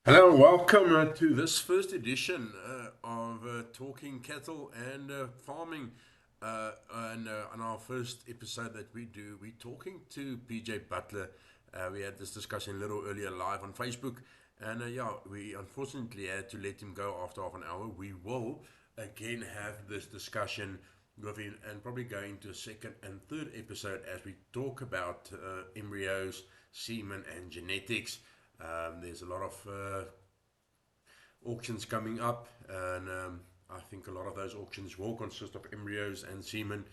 Hello and welcome to this first edition of Talking Cattle and Farming. And on our first episode that we do, we're talking to PJ Budler. We had this discussion a little earlier live on Facebook, and we unfortunately had to let him go after half an hour. We will again have this discussion with him and probably go into a second and third episode as we talk about embryos, semen, and genetics. There's a lot of auctions coming up, and I think a lot of those auctions will consist of embryos and semen.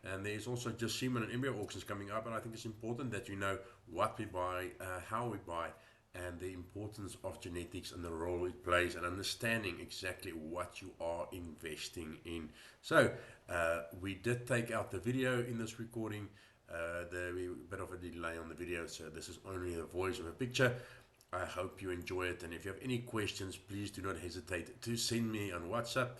And there's also just semen and embryo auctions coming up, and I think it's important that you know what we buy, how we buy, and the importance of genetics and the role it plays, and understanding exactly what you are investing in. So we did take out the video in this recording. There was a bit of a delay on the video, so this is only the voice of a picture. I hope you enjoy it, and if you have any questions, please do not hesitate to send me on WhatsApp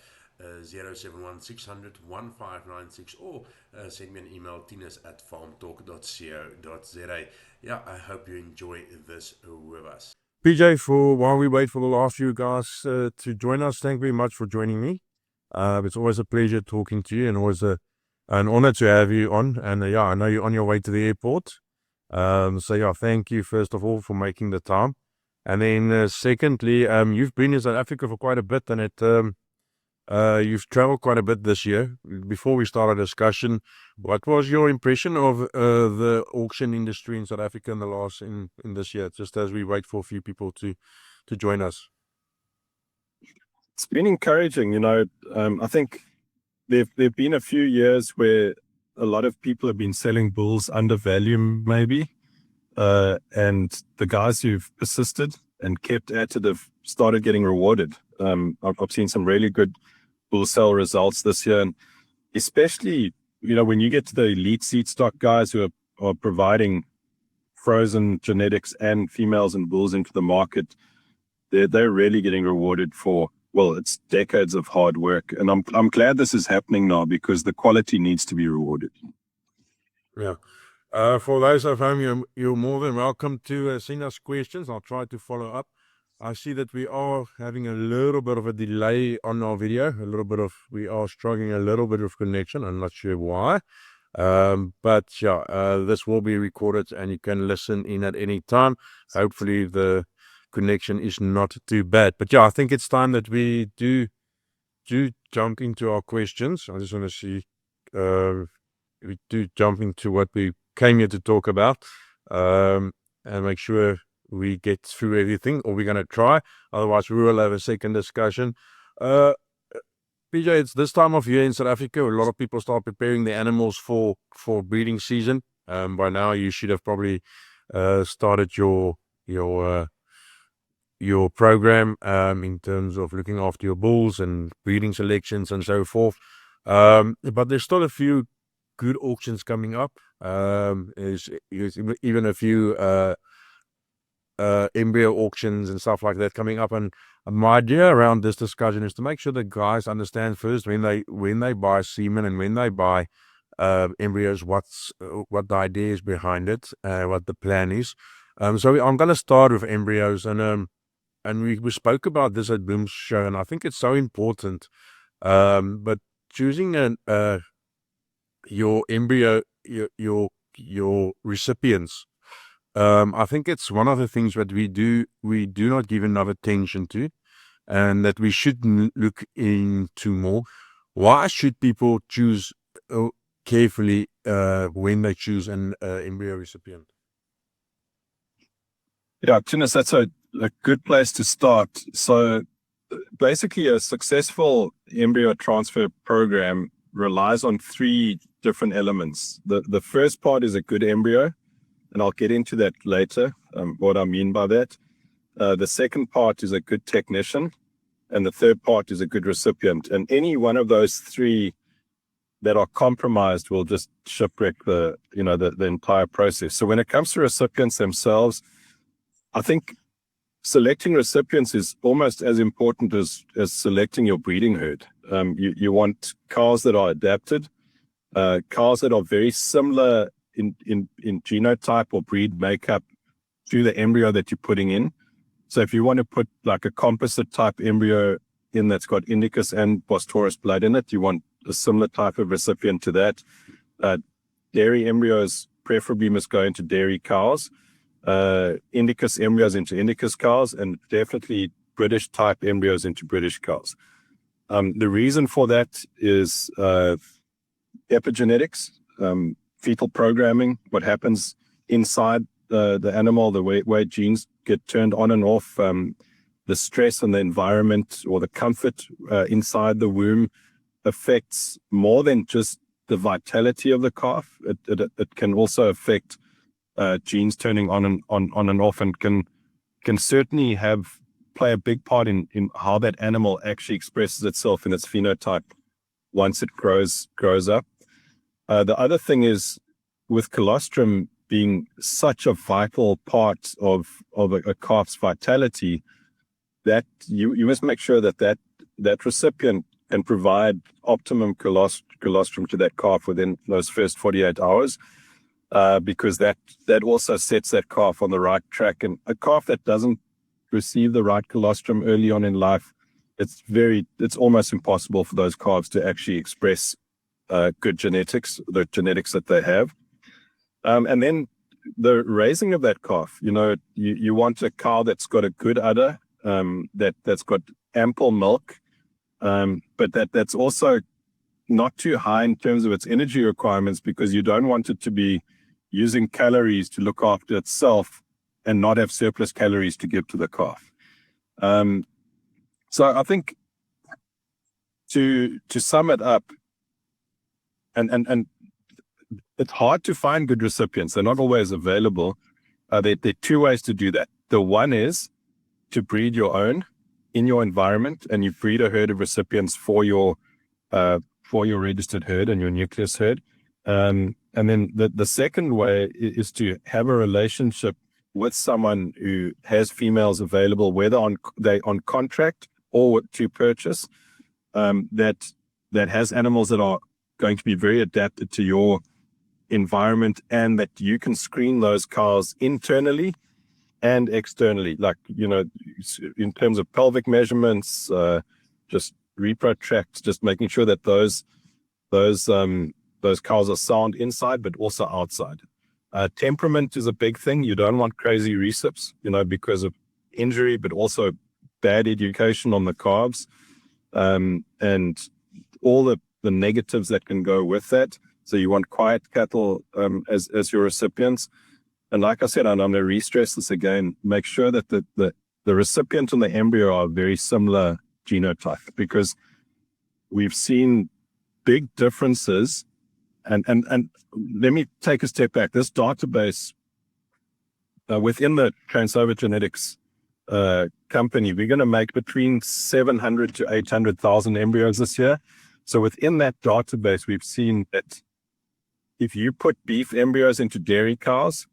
071 600 1596 or send me an email tinus@farmtalk.co.za. Yeah, I hope you enjoy this with us. PJ, while we wait for the last few guys to join us, thank you very much for joining me. It's always a pleasure talking to you, and always an honor to have you on. And I know you're on your way to the airport. Thank you first of all for making the time. And then secondly, you've been in South Africa for quite a bit, and you've traveled quite a bit this year. Before we start our discussion, what was your impression of the auction industry in South Africa in this year, just as we wait for a few people to join us? It's been encouraging, I think there've been a few years where a lot of people have been selling bulls under value maybe, and the guys who've persisted and kept at it have started getting rewarded. I've seen some really good bull sale results this year, and especially when you get to the elite seed stock guys who are providing frozen genetics and females and bulls into the market, they're really getting rewarded for, well, it's decades of hard work, and I'm glad this is happening now because the quality needs to be rewarded. Yeah. For those of home, you're more than welcome to send us questions. I'll try to follow up. I see that we are having a little bit of a delay on our video. We are struggling a little bit of connection. I'm not sure why. This will be recorded and you can listen in at any time. Hopefully the connection is not too bad. But I think it's time that we do jump into our questions. I just want to see we do jump into what we came here to talk about, and make sure we get through everything, or we're going to try. Otherwise, we will have a second discussion. PJ, it's this time of year in South Africa. A lot of people start preparing the animals for breeding season. By now, you should have probably started your program in terms of looking after your bulls and breeding selections and so forth. But there's still a few good auctions coming up. There's even a few embryo auctions and stuff like that coming up, and my idea around this discussion is to make sure the guys understand first when they buy semen and when they buy embryos, what the idea is behind it, what the plan is. So I'm going to start with embryos, and we spoke about this at Bloom's show, and I think it's so important. But choosing your embryo, your recipients, I think it's one of the things that we do not give enough attention to, and that we should look into more. Why should people choose carefully when they choose an embryo recipient? Yeah, Tinus, that's a good place to start. So basically, a successful embryo transfer program relies on three different elements. The first part is a good embryo, and I'll get into that later, what I mean by that. The second part is a good technician, and the third part is a good recipient. And any one of those three that are compromised will just shipwreck the entire process. So when it comes to recipients themselves, I think selecting recipients is almost as important as selecting your breeding herd. You want cows that are adapted, cows that are very similar in genotype or breed makeup to the embryo that you're putting in. So if you want to put like a composite type embryo in that's got Indicus and Bos blood in it, you want a similar type of recipient to that. Dairy embryos preferably must go into dairy cows. Indicus embryos into Indicus cows, and definitely British type embryos into British cows. The reason for that is epigenetics, fetal programming, what happens inside the animal, the way genes get turned on and off, the stress and the environment or the comfort inside the womb affects more than just the vitality of the calf. It can also affect genes turning on and off, and can certainly play a big part in how that animal actually expresses itself in its phenotype once it grows up. The other thing is, with colostrum being such a vital part of a calf's vitality, that you must make sure that recipient can provide optimum colostrum to that calf within those first 48 hours, because that also sets that calf on the right track. And a calf that doesn't receive the right colostrum early on in life, it's almost impossible for those calves to actually express good genetics, the genetics that they have. And then the raising of that calf, you want a cow that's got a good udder, that's got ample milk, but that's also not too high in terms of its energy requirements, because you don't want it to be using calories to look after itself and not have surplus calories to give to the calf. So I think to sum it up, and it's hard to find good recipients. They're not always available. There are two ways to do that. The one is to breed your own in your environment, and you breed a herd of recipients for your registered herd and your nucleus herd. And then the second way is to have a relationship with someone who has females available, whether they on contract or to purchase, that has animals that are going to be very adapted to your environment, and that you can screen those cows internally and externally, like, in terms of pelvic measurements, just repro tracts, just making sure that those cows are sound inside but also outside. Temperament is a big thing. You don't want crazy recips, because of injury, but also bad education on the calves, and all the negatives that can go with that. So you want quiet cattle as your recipients. And like I said, and I'm going to re-stress this again, make sure that the recipient and the embryo are very similar genotype, because we've seen big differences. And let me take a step back. This database within the Transover Genetics company, we're going to make between 700 to 800,000 embryos this year. So within that database, we've seen that if you put beef embryos into dairy cows,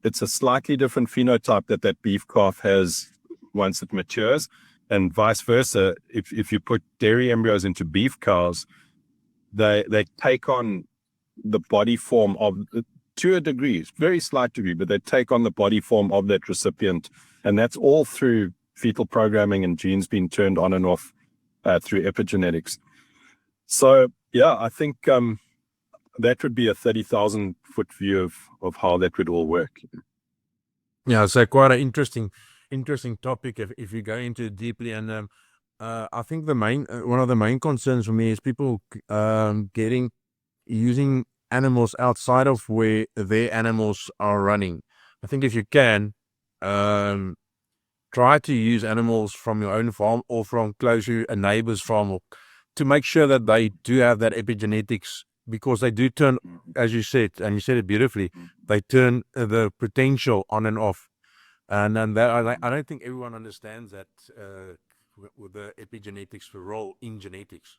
it's a slightly different phenotype that beef calf has once it matures, and vice versa. If you put dairy embryos into beef cows, they take on the body form of, to a degree, very slight degree, but they take on the body form of that recipient, and that's all through fetal programming and genes being turned on and off through epigenetics. So yeah, I think that would be a 30,000 foot view of how that would all work. Yeah, so quite an interesting topic if you go into it deeply. And I think one of the main concerns for me is people using animals outside of where their animals are running. I think if you can, try to use animals from your own farm or from close to a neighbor's farm, to make sure that they do have that epigenetics, because they do turn, as you said, and you said it beautifully, they turn the potential on and off. And that I don't think everyone understands that with the epigenetics role in genetics.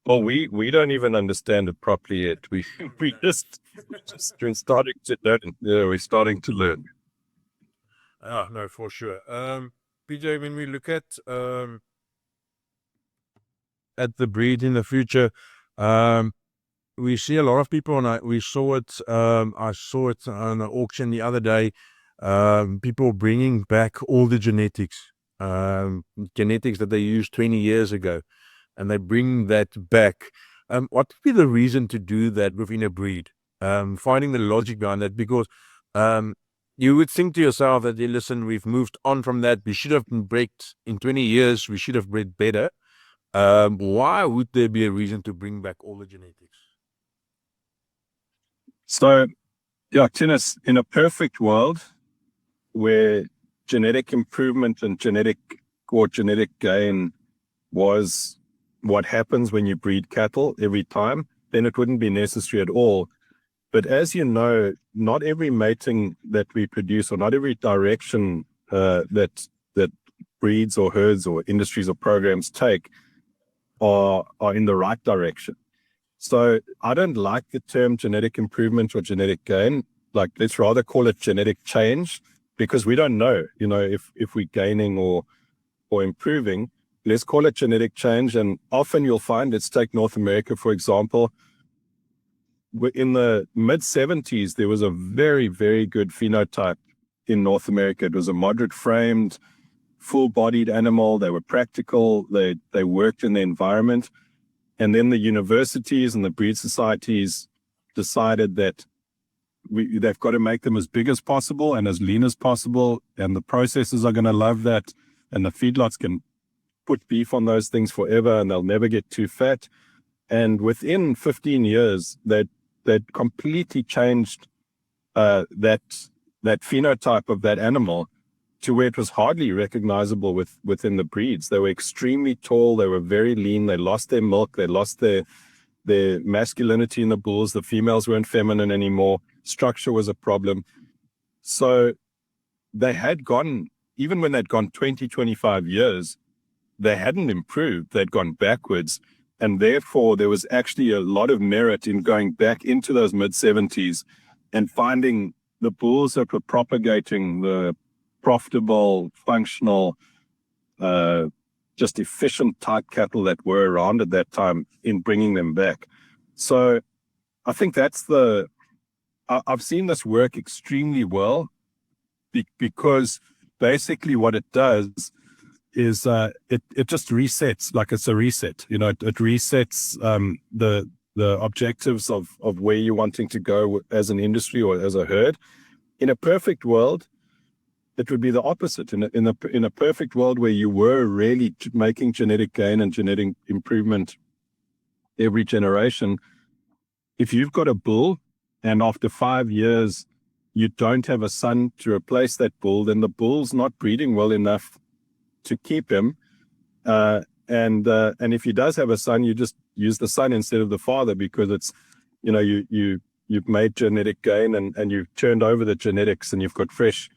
Well, we don't even understand it properly yet. We just starting to learn. Yeah, we're starting to learn. Oh, no, for sure. PJ, when we look at the breed in the future, we see a lot of people, and we saw it. I saw it on the auction the other day. people bringing back all the genetics that they used 20 years ago, and they bring that back. What would be the reason to do that within a breed? Finding the logic behind that, because you would think to yourself that, hey, listen, we've moved on from that. We should have bred in 20 years. We should have bred better. Why would there be a reason to bring back all the genetics? So, yeah, Tinus, in a perfect world where genetic improvement and genetic gain was what happens when you breed cattle every time, then it wouldn't be necessary at all. But as you know, not every mating that we produce, or not every direction that breeds or herds or industries or programs take are in the right direction. So I don't like the term genetic improvement or genetic gain. Like, let's rather call it genetic change, because we don't know, if we're gaining or improving. Let's call it genetic change. And often you'll find, let's take North America, for example. In the mid-70s, there was a very, very good phenotype in North America. It was a moderate-framed, full-bodied animal. They were practical. They worked in the environment. And then the universities and the breed societies decided that they've got to make them as big as possible and as lean as possible. And the processors are going to love that. And the feedlots can put beef on those things forever, and they'll never get too fat. And within 15 years, they'd completely changed that phenotype of that animal to where it was hardly recognizable within the breeds. They were extremely tall. They were very lean. They lost their milk. They lost their masculinity in the bulls. The females weren't feminine anymore. Structure was a problem. So they had gone, even when they'd gone 20, 25 years, they hadn't improved. They'd gone backwards. And therefore, there was actually a lot of merit in going back into those mid-70s and finding the bulls that were propagating the profitable, functional, just efficient type cattle that were around at that time, in bringing them back. So I think that's I've seen this work extremely well, because basically what it does is it just resets, like it's a reset. It resets the objectives of where you're wanting to go as an industry or as a herd. In a perfect world, it would be the opposite. In a perfect world where you were really making genetic gain and genetic improvement every generation, if you've got a bull and after 5 years you don't have a son to replace that bull, then the bull's not breeding well enough to keep him, and if he does have a son, you just use the son instead of the father, because it's you've made genetic gain and you've turned over the genetics and you've got fresh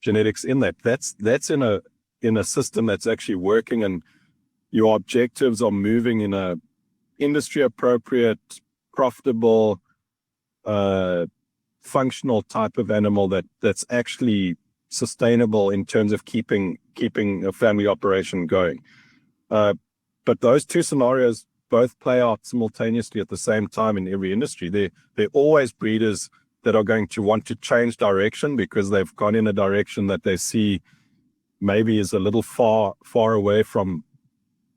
genetics in that. That's in a system that's actually working, and your objectives are moving in a industry appropriate, profitable, functional type of animal that's actually sustainable in terms of keeping a family operation going. But those two scenarios both play out simultaneously at the same time in every industry. They're always breeders that are going to want to change direction because they've gone in a direction that they see maybe is a little far away from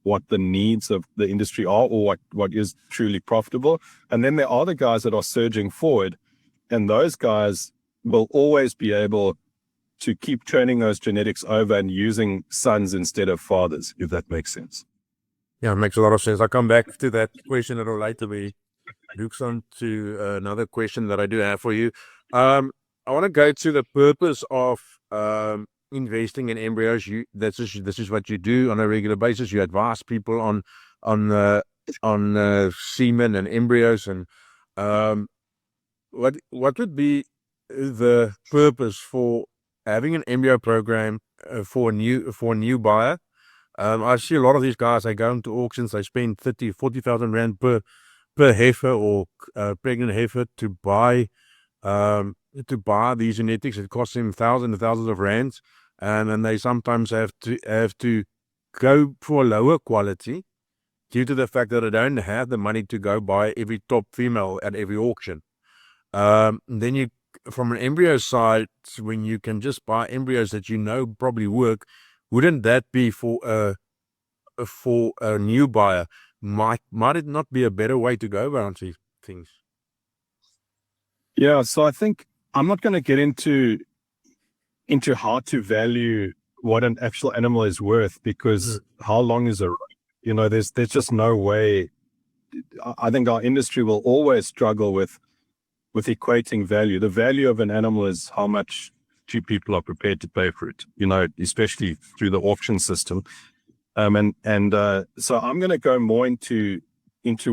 what the needs of the industry are, or what is truly profitable. And then there are the guys that are surging forward, and those guys will always be able to keep turning those genetics over and using sons instead of fathers, if that makes sense. Yeah, it makes a lot of sense. I'll come back to that question a little later. We looks on to another question that I do have for you. I want to go to the purpose of investing in embryos. This is what you do on a regular basis. You advise people on semen and embryos, and what would be the purpose for having an embryo program for a new buyer? I see a lot of these guys, they go into auctions, they spend 30,000-40,000 rand per heifer or pregnant heifer to buy these genetics. It costs them thousands and thousands of rands, and then they sometimes have to go for a lower quality due to the fact that they don't have the money to go buy every top female at every auction. Then you from an embryo side, when you can just buy embryos that probably work, wouldn't that be for a new buyer? Might it not be a better way to go around these things? Yeah, so I think I'm not going to get into how to value what an actual animal is worth, because how long is a rope? There's just no way. I think our industry will always struggle with equating value. The value of an animal is how much two people are prepared to pay for it, especially through the auction system. So I'm going to go more into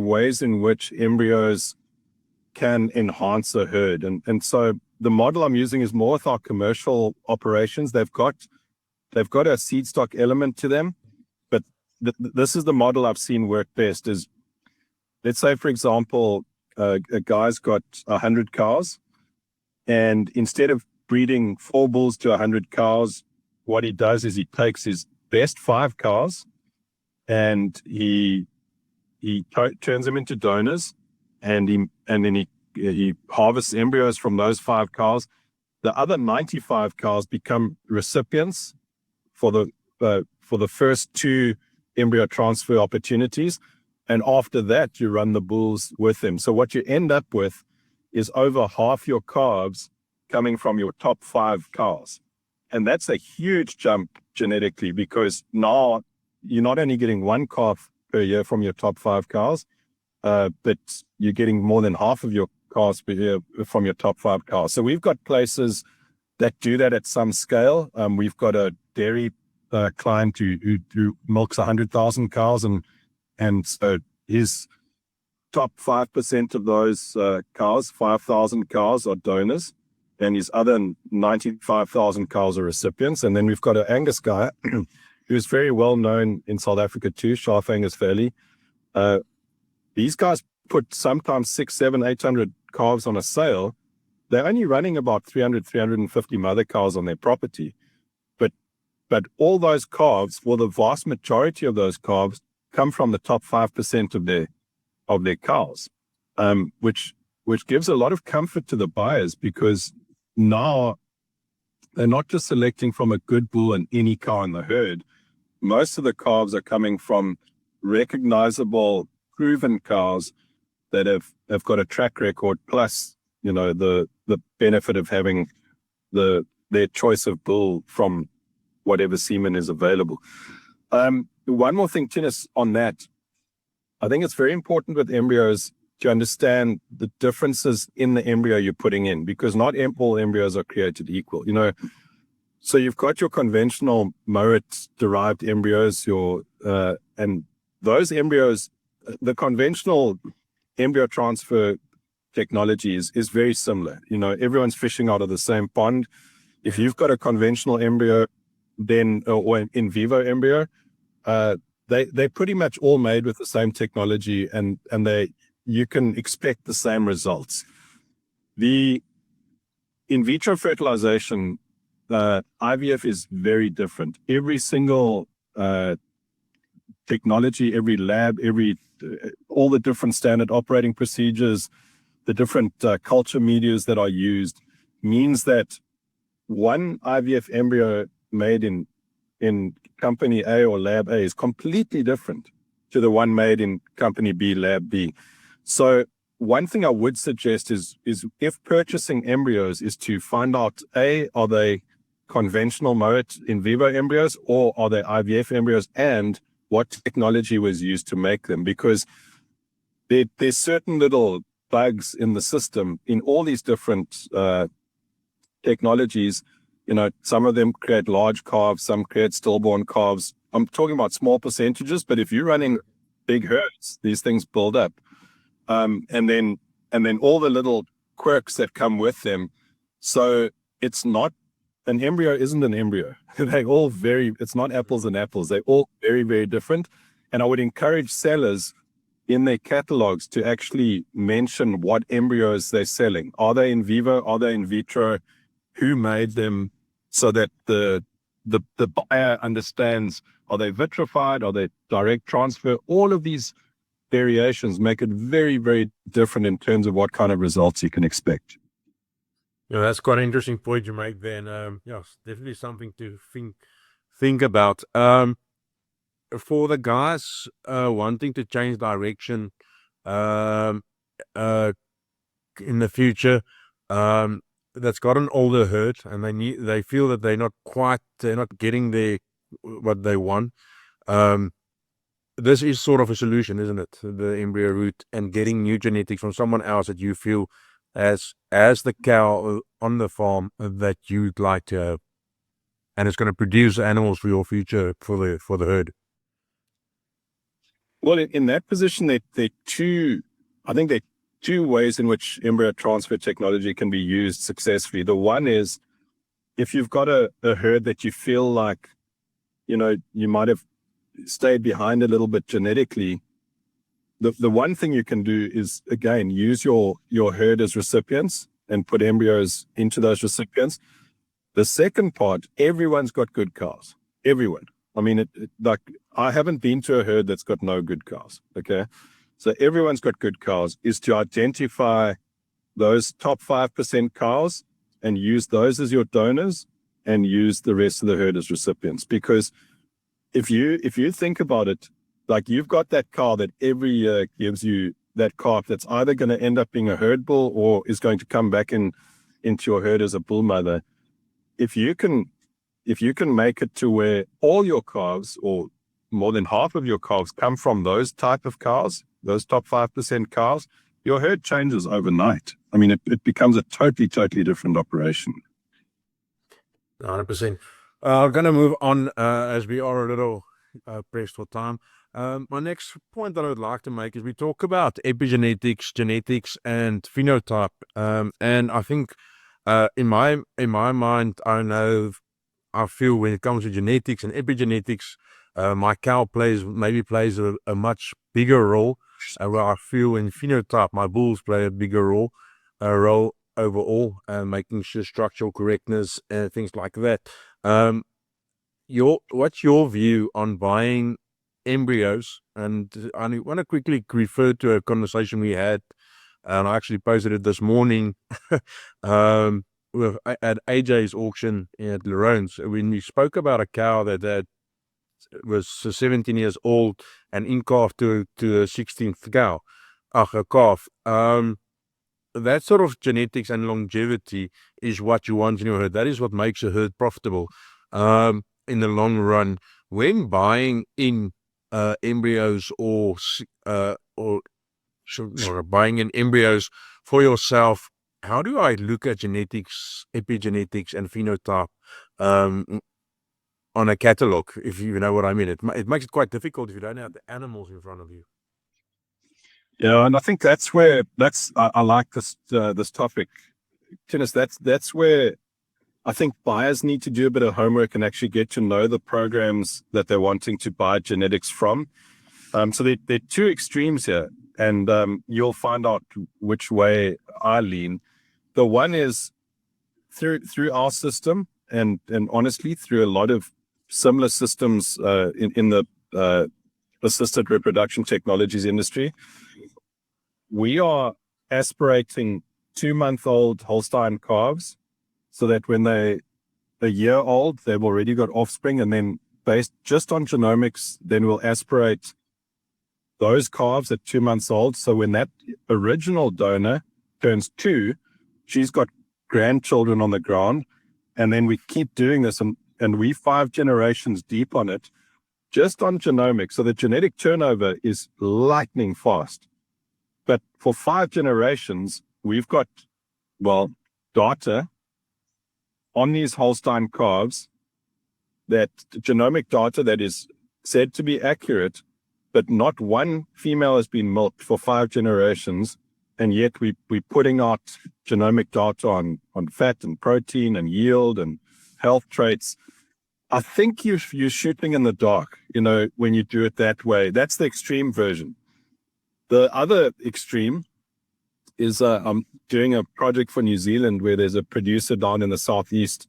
ways in which embryos can enhance a herd. And so the model I'm using is more with our commercial operations. They've got a seed stock element to them, but this is the model I've seen work best. Is, let's say, for example, a guy's got 100 cows, and instead of breeding 4 bulls to 100 cows, what he does is he takes his best 5 cows and he turns them into donors, and then he harvests embryos from those 5 cows. The other 95 cows become recipients for the first 2 embryo transfer opportunities. And after that, you run the bulls with them. So what you end up with is over half your calves coming from your top 5 cows. And that's a huge jump genetically, because now you're not only getting 1 calf per year from your top 5 cows, but you're getting more than half of your calves per year from your top 5 cows. So we've got places that do that at some scale. We've got a dairy client who milks 100,000 cows, and so his top 5% of those cows, 5,000 cows, are donors, and his other 95,000 cows are recipients. And then we've got an Angus guy who's very well known in South Africa too, Sharp Angus Valley. These guys put sometimes 600, 700, 800 calves on a sale. They're only running about 300, 350 mother cows on their property. But all those calves, well, the vast majority of those calves come from the top 5% of their cows, which gives a lot of comfort to the buyers, because now they're not just selecting from a good bull and any cow in the herd. Most of the calves are coming from recognizable, proven cows that have got a track record, plus the benefit of having their choice of bull from whatever semen is available. One more thing, Tinus, on that. I think it's very important with embryos to understand the differences in the embryo you're putting in, because not all embryos are created equal. So you've got your conventional Murret-derived embryos, and those embryos, the conventional embryo transfer technology is very similar. Everyone's fishing out of the same pond. If you've got a conventional embryo, or an in vivo embryo, they're pretty much all made with the same technology, and you can expect the same results. The in vitro fertilization, IVF, is very different. Every single technology, every lab, all the different standard operating procedures, the different culture medias that are used, means that one IVF embryo made in company A or lab A is completely different to the one made in company B, lab B. So one thing I would suggest is if purchasing embryos, is to find out, A, are they conventional Murret in vivo embryos, or are they IVF embryos, and what technology was used to make them? Because there's certain little bugs in the system in all these different technologies. Some of them create large calves, some create stillborn calves. I'm talking about small percentages, but if you're running big herds, these things build up. And then all the little quirks that come with them. So an embryo isn't an embryo. It's not apples and apples. They're all very, very different. And I would encourage sellers in their catalogs to actually mention what embryos they're selling. Are they in vivo? Are they in vitro? Who made them? So that the buyer understands, are they vitrified? Are they direct transfer? All of these variations make it very, very different in terms of what kind of results you can expect. Yeah, that's quite an interesting point you make there. And yeah, it's definitely something to think about. For the guys wanting to change direction um, uh, in the future, that's got an older herd, and they feel that they're not getting what they want. Um, this is sort of a solution, isn't it? The embryo route and getting new genetics from someone else that you feel as the cow on the farm that you'd like to have, and it's going to produce animals for your future for the herd. Well, in that position, I think there are two ways in which embryo transfer technology can be used successfully. The one is if you've got a herd that you feel like, you might have stayed behind a little bit genetically. The one thing you can do is, again, use your herd as recipients and put embryos into those recipients. The second part, everyone's got good cows. Everyone. I mean, like, I haven't been to a herd that's got no good cows. Okay. So everyone's got good cows, is to identify those top 5% cows and use those as your donors and use the rest of the herd as recipients. Because if you think about it, like, you've got that cow that every year gives you that calf that's either going to end up being a herd bull or is going to come back into your herd as a bull mother. If you can make it to where all your calves, or more than half of your calves, come from those type of cows, those top 5% cows, your herd changes overnight. I mean, it becomes a totally different operation. 100%. I'm going to move on as we are a little pressed for time. My next point that I would like to make is we talk about epigenetics, genetics, and phenotype. And I think in my mind, I feel when it comes to genetics and epigenetics, my cow plays a much bigger role. Where I feel in phenotype, my bulls play a bigger role overall, making sure structural correctness and things like that. What's your view on buying embryos? And I want to quickly refer to a conversation we had, and I actually posted it this morning at AJ's auction at Larone's, when we spoke about a cow that was 17 years old and in calf to a 16th cow, a calf. That sort of genetics and longevity is what you want in your herd. That is what makes a herd profitable in the long run. When buying in embryos or buying in embryos for yourself, how do I look at genetics, epigenetics, and phenotype on a catalog, if you know what I mean? It makes it quite difficult if you don't have the animals in front of you. Yeah, and I think I like this topic, Tinus. That's where I think buyers need to do a bit of homework and actually get to know the programs that they're wanting to buy genetics from. So there are two extremes here, and you'll find out which way I lean. The one is through our system, and honestly through a lot of similar systems in the assisted reproduction technologies industry. We are aspirating 2-month-old Holstein calves so that when they're a year old, they've already got offspring, and then based just on genomics, then we'll aspirate those calves at 2 months old. So when that original donor turns 2, she's got grandchildren on the ground, and then we keep doing this, and we 5 generations deep on it, just on genomics. So the genetic turnover is lightning fast. But for 5 generations, we've got, data on these Holstein calves, that genomic data that is said to be accurate, but not one female has been milked for 5 generations. And yet we're putting out genomic data on fat and protein and yield and health traits. I think you're shooting in the dark, when you do it that way. That's the extreme version. The other extreme is I'm doing a project for New Zealand where there's a producer down in the southeast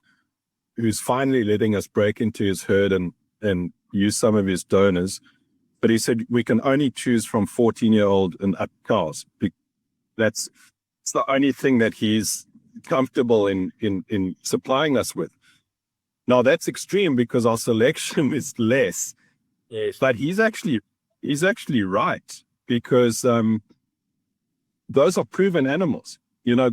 who's finally letting us break into his herd and use some of his donors. But he said we can only choose from 14-year-old and up cows. It's the only thing that he's comfortable in supplying us with. Now that's extreme because our selection is less. Yes. But he's actually right, because those are proven animals. You know,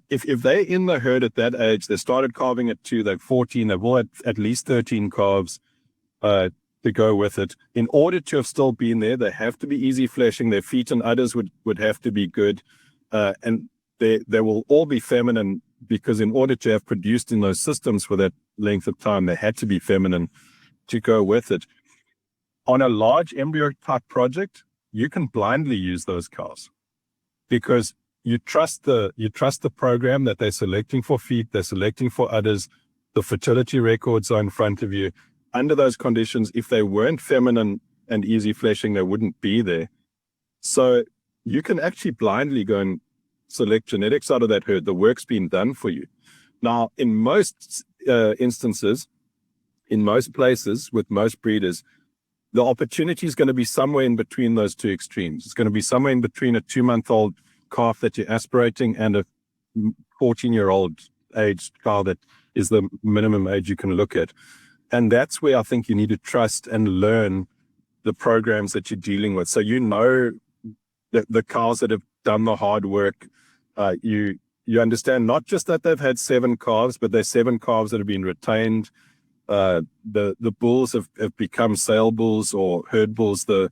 if they're in the herd at that age, they started calving at 2, they're 14, they've all had at least 13 calves to go with it. In order to have still been there, they have to be easy fleshing. Their feet and udders would have to be good, and they will all be feminine, because in order to have produced in those systems for that length of time, they had to be feminine to go with it. On a large embryo type project, you can blindly use those cows, because you trust the program that they're selecting for feet, they're selecting for udders, the fertility records are in front of you. Under those conditions, if they weren't feminine and easy fleshing, they wouldn't be there. So you can actually blindly go and select genetics out of that herd. The work's been done for you. Now, in most instances, in most places, with most breeders, the opportunity is going to be somewhere in between those two extremes. It's going to be somewhere in between a 2-month-old calf that you're aspirating and a 14-year-old aged cow that is the minimum age you can look at. And that's where I think you need to trust and learn the programs that you're dealing with. So you know the cows that have done the hard work. You understand not just that they've had 7 calves, but there's 7 calves that have been retained. The bulls have become sale bulls or herd bulls. The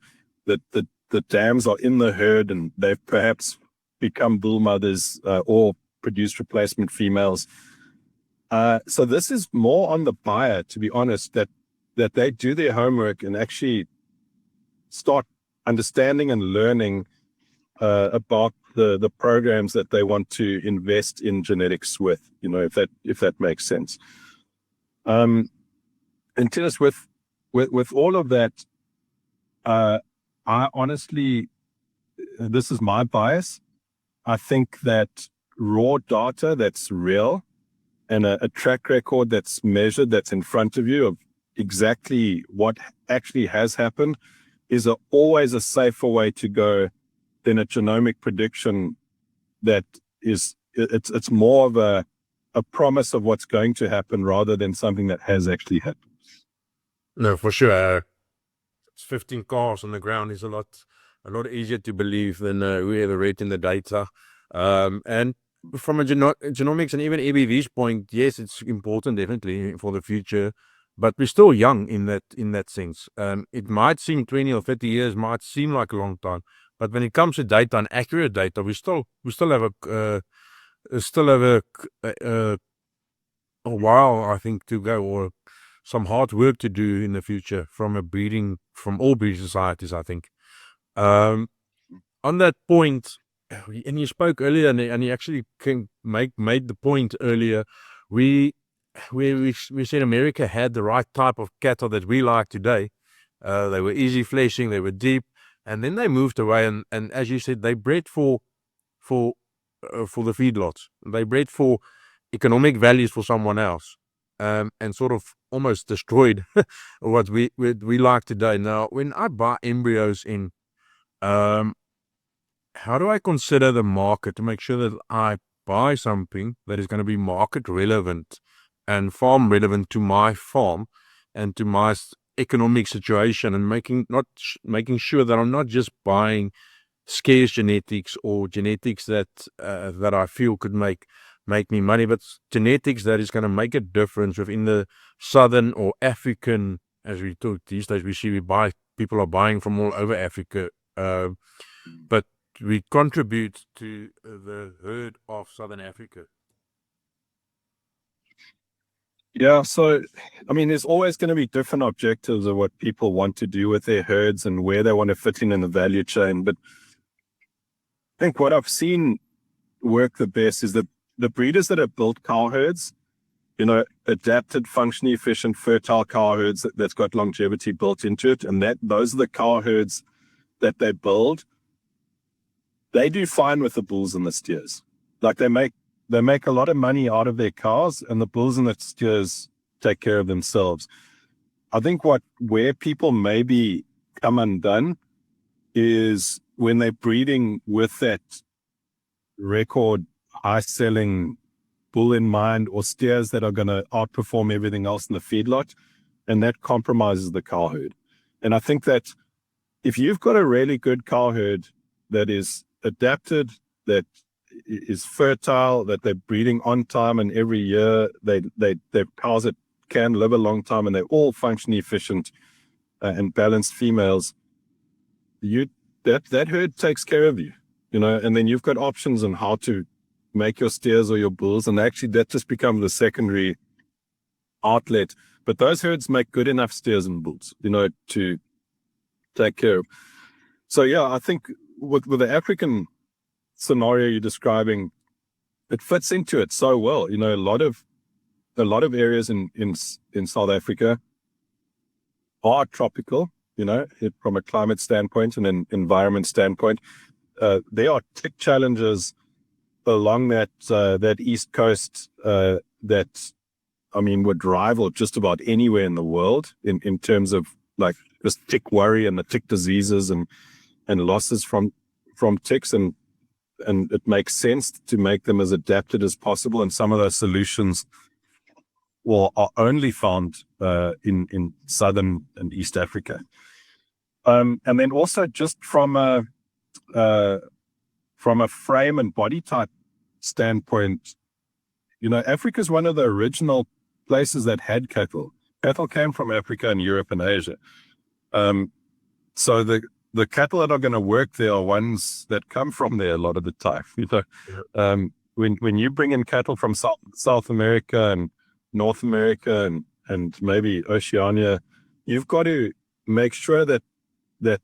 dams are in the herd, and they've perhaps become bull mothers or produced replacement females. So this is more on the buyer, to be honest, that they do their homework and actually start understanding and learning about the programs that they want to invest in genetics with, you know, if that makes sense. And Tinus, with all of that, I honestly, this is my bias. I think that raw data that's real and a track record that's measured, that's in front of you of exactly what actually has happened, is always a safer way to go than a genomic prediction that is, it's more of a promise of what's going to happen rather than something that has actually happened. No, for sure. 15 cars on the ground is a lot easier to believe than we ever read in the data. And from a genomics and even ABV's point, yes, it's important definitely for the future, but we're still young in that sense. It might seem 20 or 30 years might seem like a long time, but when it comes to data and accurate data, we still have a while, I think, to go, or some hard work to do in the future from all breeding societies, I think. On that point, and you spoke earlier, and you actually made the point earlier. We said America had the right type of cattle that we like today. They were easy fleshing, they were deep, and then they moved away. And as you said, they bred for the feedlots. They bred for economic values for someone else, and sort of almost destroyed what we like today. Now, when I buy embryos in, how do I consider the market to make sure that I buy something that is going to be market relevant and farm relevant to my farm and to my economic situation, and making sure that I'm not just buying scarce genetics or genetics that I feel could make me money, but genetics that is going to make a difference within the southern or African, as we talk these days, we see people are buying from all over Africa, but we contribute to the herd of Southern Africa. Yeah, so, I mean, there's always going to be different objectives of what people want to do with their herds and where they want to fit in the value chain. But I think what I've seen work the best is the breeders that have built cow herds, you know, adapted, functionally efficient, fertile cow herds that's got longevity built into it. And those are the cow herds that they build. They do fine with the bulls and the steers. Like they make a lot of money out of their cows, and the bulls and the steers take care of themselves. I think where people maybe come undone is when they're breeding with that record high selling bull in mind or steers that are going to outperform everything else in the feedlot, and that compromises the cow herd. And I think that if you've got a really good cow herd that is adapted, that is fertile, that they're breeding on time, and every year they're cows that can live a long time, and they're all functionally efficient and balanced females, that herd takes care of you, and then you've got options on how to make your steers or your bulls, and actually that just becomes the secondary outlet. But those herds make good enough steers and bulls, to take care of. So yeah, I think with the African scenario you're describing, it fits into it so well. A lot of areas in South Africa are tropical, from a climate standpoint and an environment standpoint. There are tick challenges along that east coast that, would rival just about anywhere in the world in terms of like just tick worry and the tick diseases and losses from ticks, and it makes sense to make them as adapted as possible. And some of those solutions are only found in southern and East Africa. And then also just from a frame and body type standpoint, Africa is one of the original places that had cattle. Cattle came from Africa and Europe and Asia. So the cattle that are going to work there are ones that come from there a lot of the time. When you bring in cattle from South America and North America and maybe Oceania, you've got to make sure that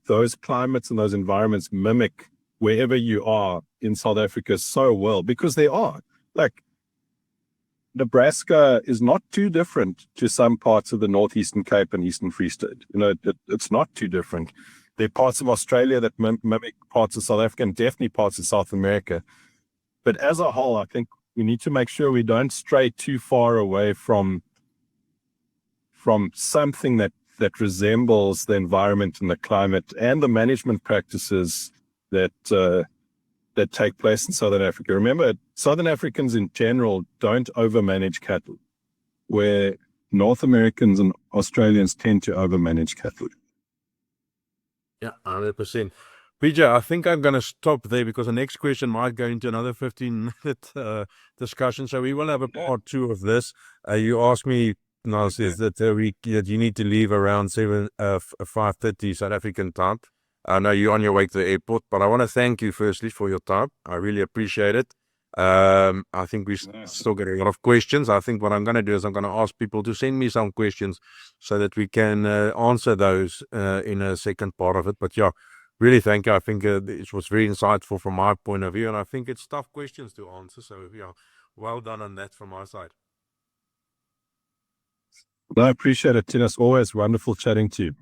those climates and those environments mimic wherever you are in South Africa so well, because they are. Like, Nebraska is not too different to some parts of the Northeastern Cape and Eastern Free State. It's not too different. There are parts of Australia that mimic parts of South Africa, and definitely parts of South America. But as a whole, I think we need to make sure we don't stray too far away from something that resembles the environment and the climate and the management practices that take place in Southern Africa. Remember, Southern Africans in general don't overmanage cattle, where North Americans and Australians tend to overmanage cattle. Yeah, 100%. PJ, I think I'm going to stop there because the next question might go into another 15-minute discussion. So we will have a part 2 of this. You asked me, Niall says that you need to leave around 5:30 South African time. I know you're on your way to the airport, but I want to thank you firstly for your time. I really appreciate it. I think we still get a lot of questions. I think what I'm going to do is I'm going to ask people to send me some questions so that we can answer those in a second part of it. But yeah, really thank you. I think it was very insightful from my point of view, and I think it's tough questions to answer. So yeah, well done on that from my side. I appreciate it, Tinus. Always wonderful chatting to you.